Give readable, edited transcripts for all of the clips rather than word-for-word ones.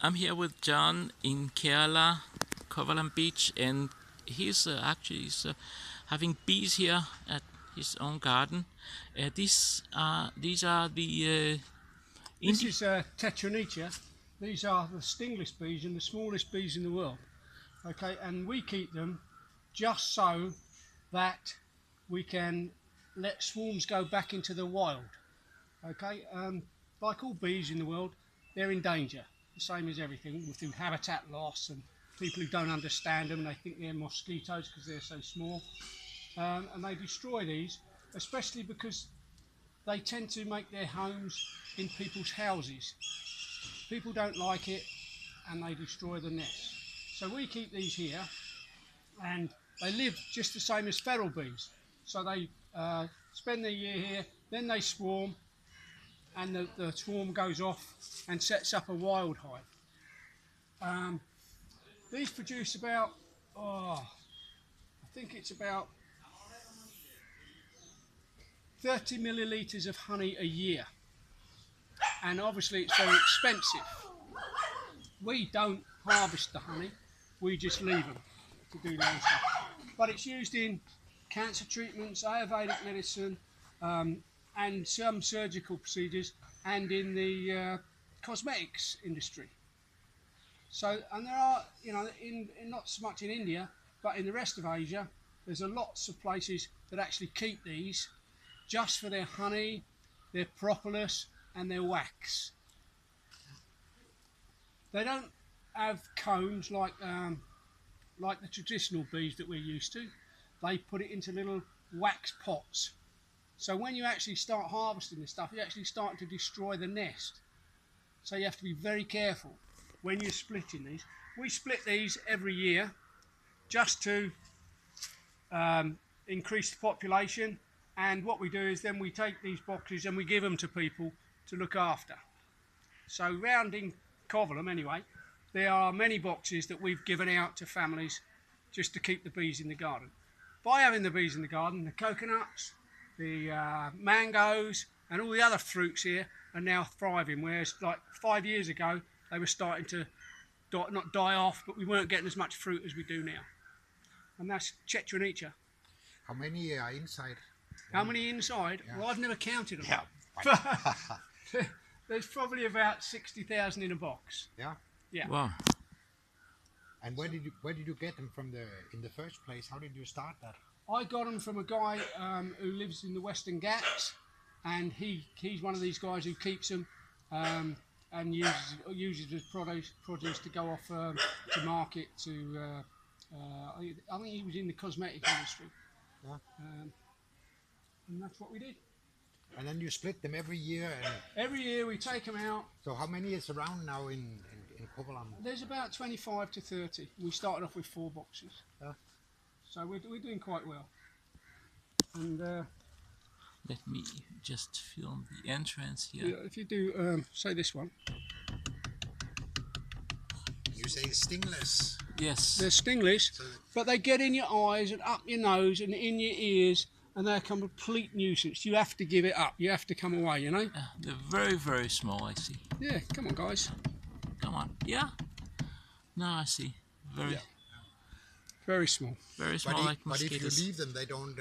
I'm here with John in Kerala, Kovalam Beach, and he's actually having bees here at his own garden. These are the This is Tetronychia. These are the stingless bees and the smallest bees in the world. Okay, and we keep them just so that we can let swarms go back into the wild. Okay, like all bees in the world, they're in danger, the same as everything, through habitat loss and people who don't understand them. They think they're mosquitoes because they're so small, and they destroy these, especially because they tend to make their homes in people's houses. People don't like it and they destroy the nest. So we keep these here, and they live just the same as feral bees. So they spend their year here, then they swarm, and the swarm goes off and sets up a wild hive. These produce about, I think it's about 30 millilitres of honey a year, and obviously it's very expensive. We don't harvest the honey, we just leave them to do their own stuff. But it's used in cancer treatments, Ayurvedic medicine, and some surgical procedures, and in the cosmetics industry. So, and there are, in not so much in India, but in the rest of Asia, there's a lots of places that actually keep these just for their honey, their propolis, and their wax. They don't have combs like the traditional bees that we're used to. They put it into little wax pots. So when you actually start harvesting this stuff, you're actually starting to destroy the nest. So you have to be very careful when you're splitting these. We split these every year just to increase the population. And what we do is then we take these boxes and we give them to people to look after. So round in Kovalam anyway, there are many boxes that we've given out to families just to keep the bees in the garden. By having the bees in the garden, the coconuts, the mangoes and all the other fruits here are now thriving, whereas like 5 years ago they were starting to not die off, but we weren't getting as much fruit as we do now. And that's Tetronychia. How many are inside? How many inside? Yeah. Well, I've never counted them. Yeah. There's probably about 60,000 in a box. Yeah. Yeah. Wow. And where did you get them from in the first place? How did you start that? I got them from a guy who lives in the Western Ghats, and he's one of these guys who keeps them and uses his produce to go off to market to. I think he was in the cosmetic industry. Yeah. And that's what we did. And then you split them every year. Every year we take them out. So how many is around now in Kovalam? There's about 25 to 30. We started off with 4 boxes. Yeah. So we're doing quite well. And let me just film the entrance here. Yeah, if you do, say this one. You say stingless. Yes. They're stingless, but they get in your eyes and up your nose and in your ears, and they're a complete nuisance. You have to give it up. You have to come away, you know? They're very, very small, I see. Yeah, come on, guys. Come on. Yeah. Now I see. Very. Yeah. Very small. Very small, like mosquitoes. But if you leave them, they don't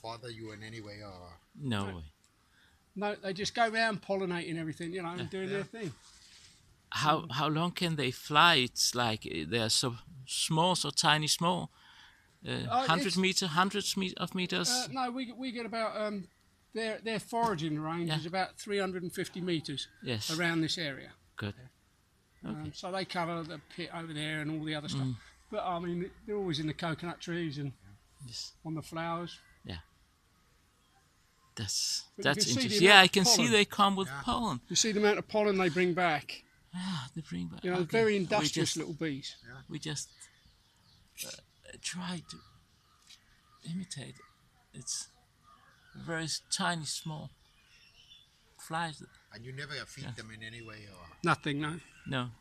bother you in any way, or? No way. No, they just go around pollinating everything, you know, and doing their thing. How long can they fly? It's like they're so small, so tiny, small. 100 meters, hundreds of meters. No, we get about their foraging range is about 350 meters. Yes. Around this area. Good. Okay. So they cover the pit over there and all the other stuff. But I mean, they're always in the coconut trees and on the flowers. Yeah. That's interesting. interesting. Yeah, I can see they come with pollen. You see the amount of pollen they bring back. They bring back. You know, very industrious little bees. Yeah. We just try to imitate it. It's very tiny, small flies. And you never feed them in any way, or? Nothing, no.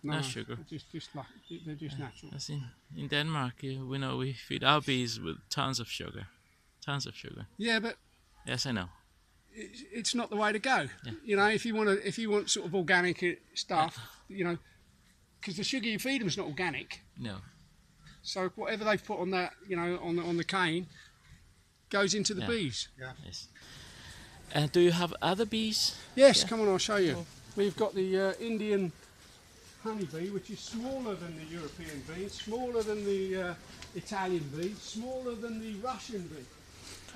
No sugar. They're just natural. As in Denmark, we know we feed our bees with tons of sugar. Yeah, but yes, I know. It's not the way to go. Yeah. You know, if you want sort of organic stuff, you know, because the sugar you feed them is not organic. No. So whatever they've put on that, you know, on the cane, goes into the bees. Yeah. Yes. And do you have other bees? Yes, Yeah. come on, I'll show you. We've got the Indian honeybee, which is smaller than the European bee, smaller than the Italian bee, smaller than the Russian bee,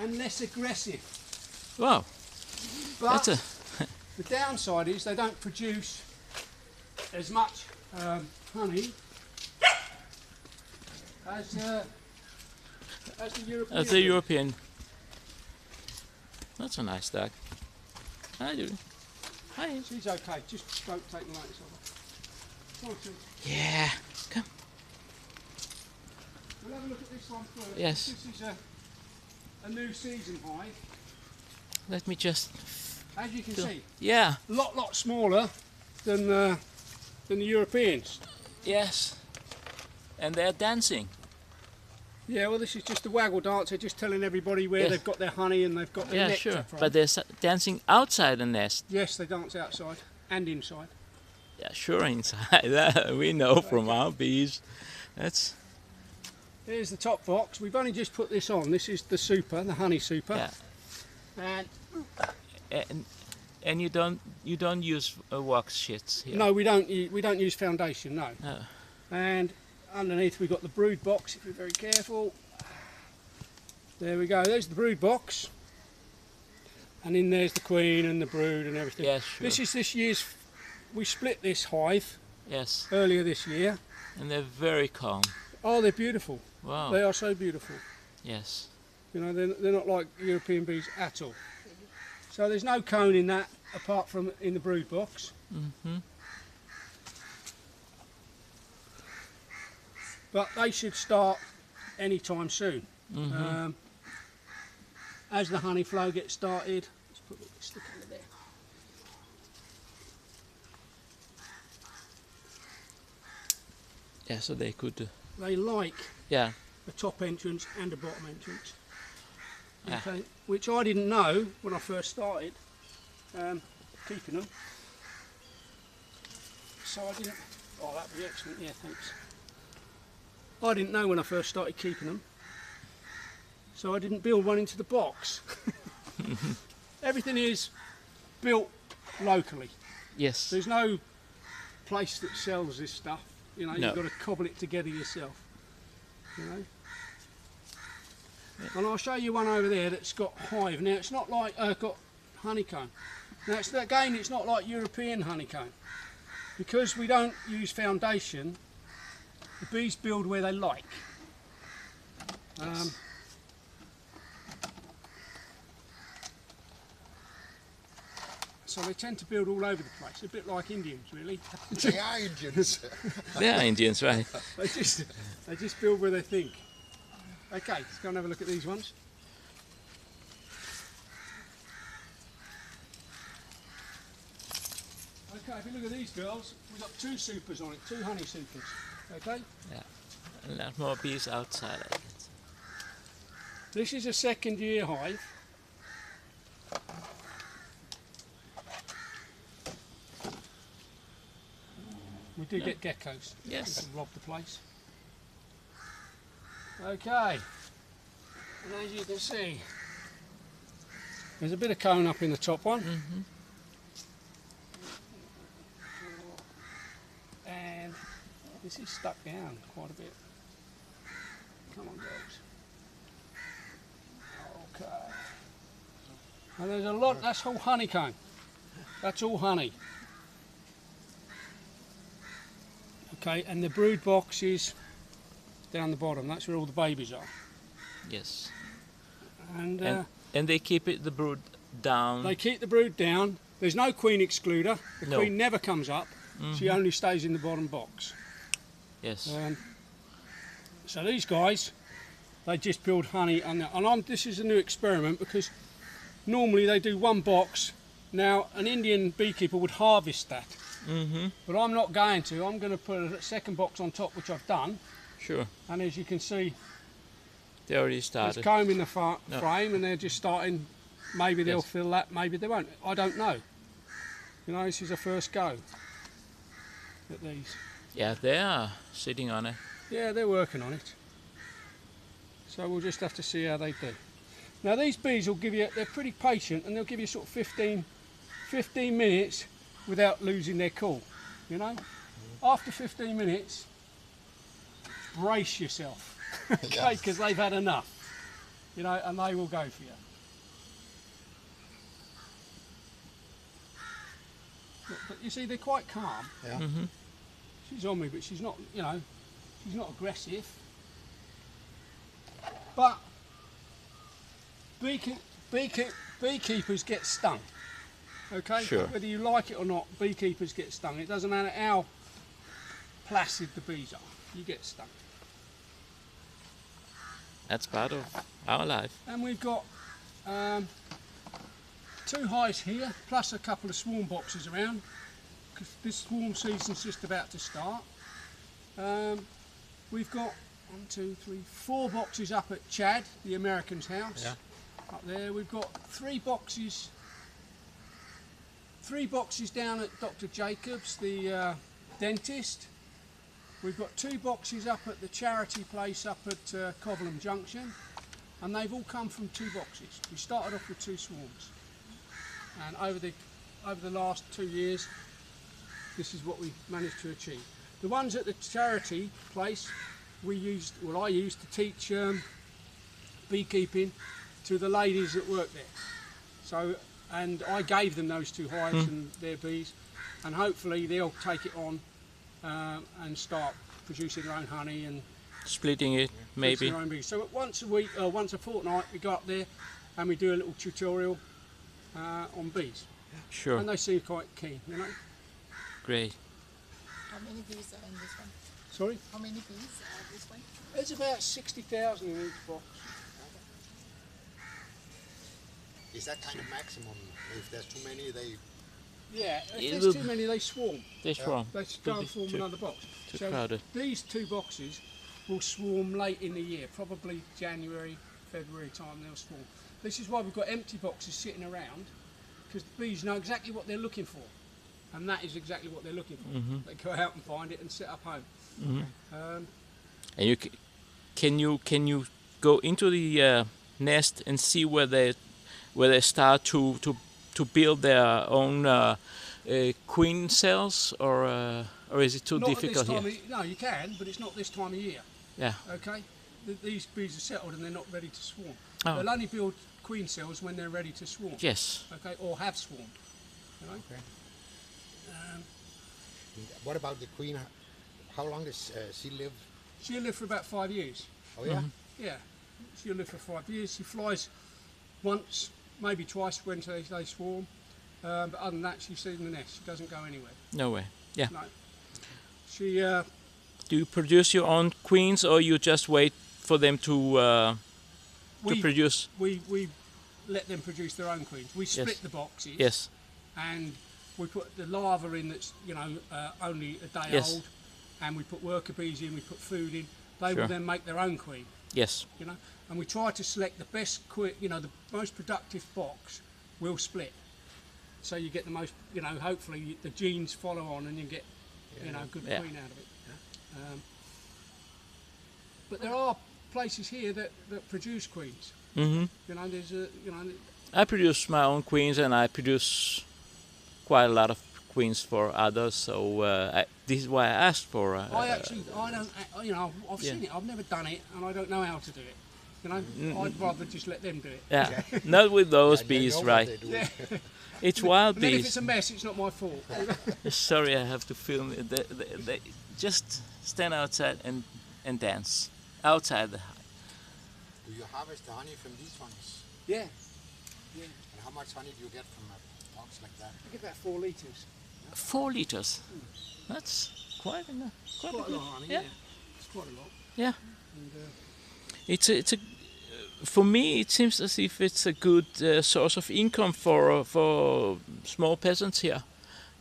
and less aggressive. Wow. But That's the downside is they don't produce as much honey as the European. As the European. That's a nice duck. Hi, dude. Hi. She's okay, just don't take the lights off her. Come on, Sue. Yeah. Come. We'll have a look at this one first. Yes. This is a new season hive. Let me just. As you can see, Yeah. a lot smaller than the Europeans. Yes. And they're dancing. Yeah, well, this is just a waggle dance. They're just telling everybody where Yes. they've got their honey and they've got their Yeah, nectar sure. from. But they're dancing outside the nest. Yes, they dance outside and inside. Yeah, sure, inside. That we know from our bees. That's. Here's the top box. We've only just put this on. This is the super, the honey super. Yeah. And And you don't use wax sheets here. no, we don't use foundation. No. No. And underneath we've got the brood box. If you're very careful. There we go. There's the brood box. And in there's the queen and the brood and everything. Yes, sure. This is this year's. We split this hive Yes. earlier this year. And they're very calm. Oh, they're beautiful. Wow. They are so beautiful. Yes. You know, they're not like European bees at all. So there's no cone in that apart from in the brood box. Mm-hmm. But they should start anytime soon. Mm-hmm. As the honey flow gets started, let's put a stick under there. Yeah, so they could. They like Yeah. a top entrance and a bottom entrance. Yeah. Okay, which I didn't know when I first started keeping them. So I didn't. Oh, that'd be excellent. Yeah, thanks. I didn't know when I first started keeping them. So I didn't build one into the box. Everything is built locally. Yes. There's no place that sells this stuff. You know, No. you've got to cobble it together yourself. You know. And I'll show you one over there that's got hive. Now it's not like got honeycomb. Now again, it's not like European honeycomb because we don't use foundation. The bees build where they like. Yes. So they tend to build all over the place, a bit like Indians, really. They are Indians. They are Indians, right? They just build where they think. Okay, let's go and have a look at these ones. Okay, if you look at these girls, we've got two supers on it, two honey supers. Okay, A lot more bees outside, I guess. this is a second year hive. We do get geckos. Yes. People rob the place. Okay, and as you can see, there's a bit of cone up in the top one. Mm-hmm. And this is stuck down quite a bit. Come on, girls. Okay. And there's a lot, that's all honeycomb. That's all honey. Okay, and the brood box is down the bottom. That's where all the babies are. Yes. And, And they keep the brood down. they keep the brood down. There's no queen excluder. The No. queen never comes up. She only stays in the bottom box. Yes. So these guys, they just build honey on there. And this is a new experiment because normally they do one box. Now an Indian beekeeper would harvest that, Mm-hmm. but I'm not going to. I'm going to put a second box on top, which I've done. Sure. And as you can see, They already there's started. comb in the No. frame, and they're just starting. Maybe they'll Yes. fill that, maybe they won't. I don't know. You know, this is a first go at these. Yeah, they are sitting on it. Yeah, they're working on it. So we'll just have to see how they do. Now these bees will give you, they're pretty patient, and they'll give you sort of 15 minutes without losing their cool, you know. After 15 minutes, brace yourself, okay, because they've had enough, you know, and they will go for you. But you see, they're quite calm. Yeah. Mm-hmm. She's on me, but she's not, you know, she's not aggressive. But beekeepers get stung, okay? Sure. Whether you like it or not, beekeepers get stung. It doesn't matter how placid the bees are, you get stung. That's part of our life. And we've got 2 hives here, plus a couple of swarm boxes around, because this swarm season's just about to start. We've got 1, 2, 3, 4 boxes up at Chad, the American's house. Yeah. Up there, we've got 3 boxes down at Dr. Jacobs, the dentist. We've got 2 boxes up at the charity place up at Kovalam Junction, and they've all come from 2 boxes. We started off with 2 swarms, and over the last 2 years, this is what we've managed to achieve. The ones at the charity place, I used to teach beekeeping to the ladies that work there. So, and I gave them those 2 hives and their bees, and hopefully they'll take it on and start producing their own honey and Splitting it, maybe. producing their own bees. So once a week, once a fortnight, we go up there and we do a little tutorial on bees, Sure. and they seem quite keen, you know. Great. How many bees are in this one? Sorry, How many bees are this one? there's about 60,000 in each box. Is that kind of maximum? If there's too many, they. Yeah, if It there's will- too many, they swarm. They swarm. They go and form Too- another box. too So crowded. these 2 boxes will swarm late in the year, probably January, February time they'll swarm. This is why we've got empty boxes sitting around, because the bees know exactly what they're looking for, and that is exactly what they're looking for. They go out and find it and set up home. And you can you go into the nest and see where they start to build their own queen cells, or is it too Not at difficult this time here? no, you can, but it's not this time of year. Yeah. Okay, these bees are settled and they're not ready to swarm. Oh. They'll only build queen cells when they're ready to swarm. Yes. Okay, or have swarmed. You know? Okay. What about the queen? How long does she live? She'll live for about 5 years. Oh yeah. Yeah, she'll live for 5 years. She flies once, maybe twice when they swarm. But other than that, she's in the nest. She doesn't go anywhere. No way. Yeah. No. She, Do you produce your own queens, or you just wait for them to produce? we let them produce their own queens. We split Yes. the boxes. Yes. And we put the larva in that's, you know, only a day Yes. old. And we put worker bees in, we put food in. They Sure. will then make their own queen. Yes. You know, and we try to select the best, the most productive box will split. So you get the most, hopefully the genes follow on and you get, good Yeah. queen out of it. But there are places here that produce queens. Hmm. There's a, I produce my own queens, and I produce quite a lot of queens for others. So this is why I asked for. I don't, I've Yeah. seen it. I've never done it, and I don't know how to do it. I'd rather just let them do it. Yeah. Not with those Yeah, they bees, know what right? they do. Yeah. It's wild And then if bees. it's a mess, it's not my fault. Sorry, I have to film it. They just stand outside and dance outside the hive. Do you harvest the honey from these ones? Yeah. And how much honey do you get from a box like that? I get about 4 litres. 4 liters. That's quite enough. Quite a lot of honey, Yeah. It's quite a lot. Yeah. And, It's a. For me, it seems as if it's a good source of income for small peasants here.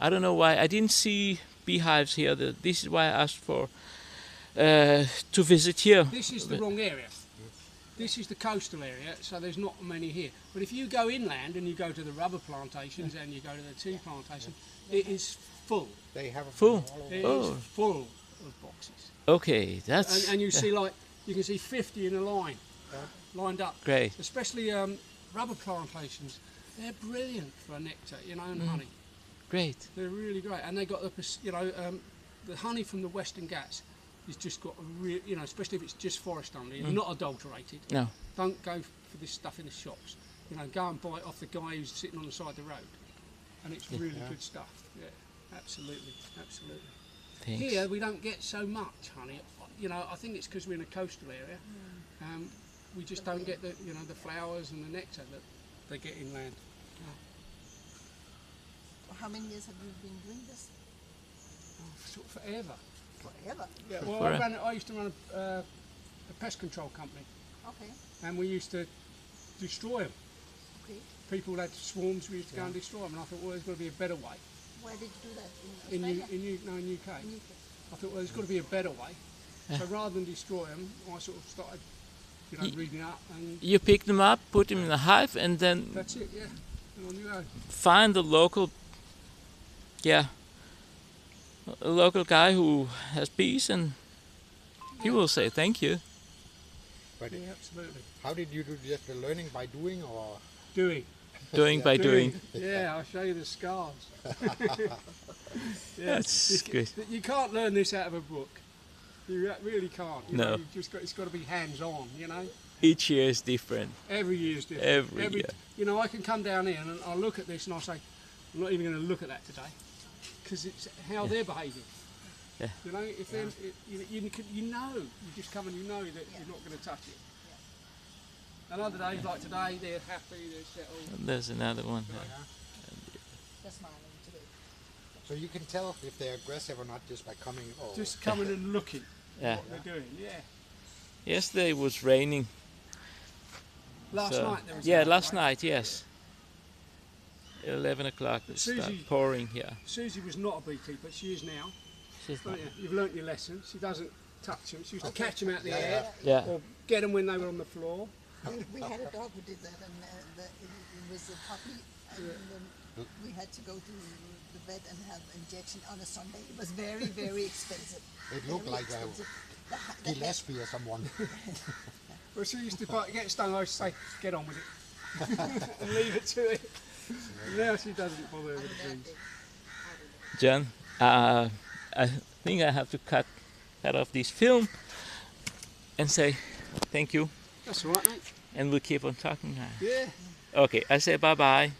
I don't know why I didn't see beehives here. This is why I asked for to visit here. this is the wrong area. This is the coastal area, so there's not many here. But if you go inland and you go to the rubber plantations and you go to the tea plantation, it is full. They have a Full. all over. It is Oh. full. boxes. Okay, that's And you see like, you can see 50 in a line, lined up. great. Especially rubber plantations. They're brilliant for nectar, you know, and honey. Great. They're really great. And they got the, you know, the honey from the Western Ghats has just got a real, you know, especially if it's just forest only, and not adulterated. No. Don't go for this stuff in the shops. You know, go and buy it off the guy who's sitting on the side of the road. And it's really good stuff. Yeah, absolutely, absolutely. Thanks. Here we don't get so much honey. You know, I think it's because we're in a coastal area. We just don't get the, you know, the flowers and the nectar that they get inland. How many years have you been doing this? Sort of forever. Forever. Yeah. Well, I used to run a pest control company, Okay. and we used to destroy them. Okay. People had swarms. We used to go and destroy them, and I thought, well, there's got to be a better way. Where did you do that? In Australia? UK. In UK. I thought, well, there's got to be a better way. So rather than destroy them, I sort of started, you know, reading up, and You pick them up, put them in a hive, and then that's it. Yeah. And on you go. find the local, a local guy who has bees, and he will say thank you. But Yeah, absolutely. how did you do just the learning by doing or? Doing. Doing by doing. Yeah, I'll show you the scars. Yeah, That's good. You can't learn this out of a book. You really can't. You No. know, you've just got, it's got to be hands-on, you know. Each year is different. Every year's different. Every year. You know, I can come down here and I'll look at this and I'll say, I'm not even going to look at that today, because it's how they're behaving. Yeah. You know, if they're, you know, you just come and you know that you're not going to touch it. And other days like today, they're happy, they're settled. There's another one. That's smiling today. So you can tell if they're aggressive or not just by coming. Oh, Just coming and looking Yeah. what they're doing. Yeah. Yesterday it was raining. Last so- night there was. Yeah, that, last right? night, yes. 11 o'clock it started Susie- pouring here. Susie was not a beekeeper. She is now. She's Oh, not- yeah. You've learnt your lesson. She doesn't touch them. She used to catch them out the air Yeah. or get them when they were on the floor. We had a dog who did that, and it was a puppy, and we had to go to the vet and have injection on a Sunday. It was very, very expensive. it looked Very like a expensive. The head- Gillespie or someone. Well, she used to get stung. I used to say, "Get on with it," and leave it to it. Now she doesn't bother with the bees. John, I think I have to cut off this film and say thank you, That's all right, mate. and we'll keep on talking. Yeah. Okay, I say bye-bye.